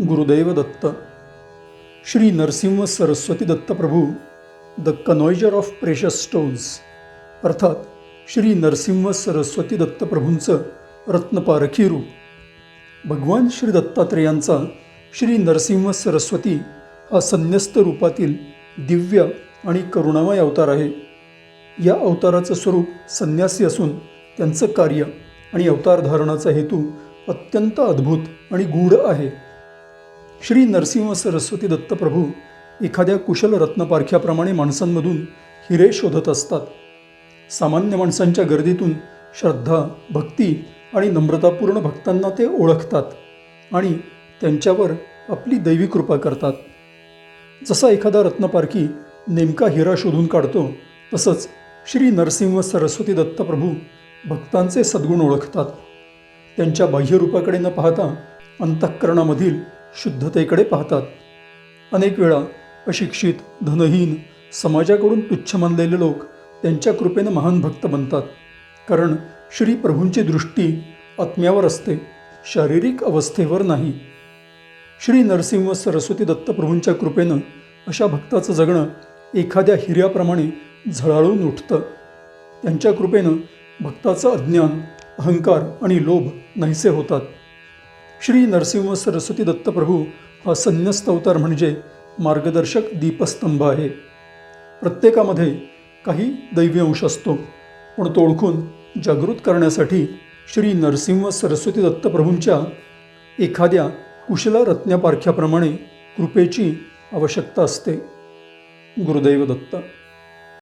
Gurudev Datta. Shri Narasimha Saraswati Datta Prabhu, the connoisseur of precious stones, अर्थात श्री नरसिंह सरस्वती दत्त प्रभूंचं रत्नपारखी रूप. भगवान श्री दत्तात्रेयांचा श्री नरसिंह सरस्वती हा संन्यस्त रूपातील दिव्य आणि करुणामय अवतार आहे. या अवताराचं स्वरूप संन्यासी असून त्यांचं कार्य आणि अवतार धारणाचा हेतू अत्यंत अद्भुत आणि गूढ आहे. श्री नरसिंह सरस्वती दत्त प्रभू एखाद्या कुशल रत्नपारख्याप्रमाणे माणसांमधून हिरे शोधत असतात. सामान्य माणसांच्या गर्दीतून श्रद्धा, भक्ती आणि नम्रतापूर्ण भक्तांना ते ओळखतात आणि त्यांच्यावर आपली दैवी कृपा करतात. जसा एखादा रत्नपारखी नेमका हिरा शोधून काढतो, तसंच श्री नरसिंह सरस्वती दत्त प्रभू भक्तांचे सद्गुण ओळखतात. त्यांच्या बाह्यरूपाकडे न पाहता अंतःकरणामधील शुद्धतेकडे पाहतात. अनेक वेळा अशिक्षित, धनहीन, समाजाकडून तुच्छ मानलेले लोक त्यांच्या कृपेनं महान भक्त बनतात. कारण श्री प्रभूंची दृष्टी आत्म्यावर असते, शारीरिक अवस्थेवर नाही. श्री नरसिंह सरस्वती दत्त प्रभूंच्या कृपेनं अशा भक्ताचं जगणं एखाद्या हिऱ्याप्रमाणे झळाळून उठतं. त्यांच्या कृपेनं भक्ताचं अज्ञान, अहंकार आणि लोभ नाहीसे होतात. श्री नरसिंह सरस्वती दत्त प्रभू हा संन्यस्त अवतार म्हणजे मार्गदर्शक दीपस्तंभ आहे. प्रत्येकामध्ये काही दैवी अंश असतो, पण तो ओळखून जागृत करण्यासाठी श्री नरसिंह सरस्वती दत्त प्रभूंच्या एखाद्या कुशल रत्नपारख्याप्रमाणे कृपेची आवश्यकता असते. गुरुदेव दत्त.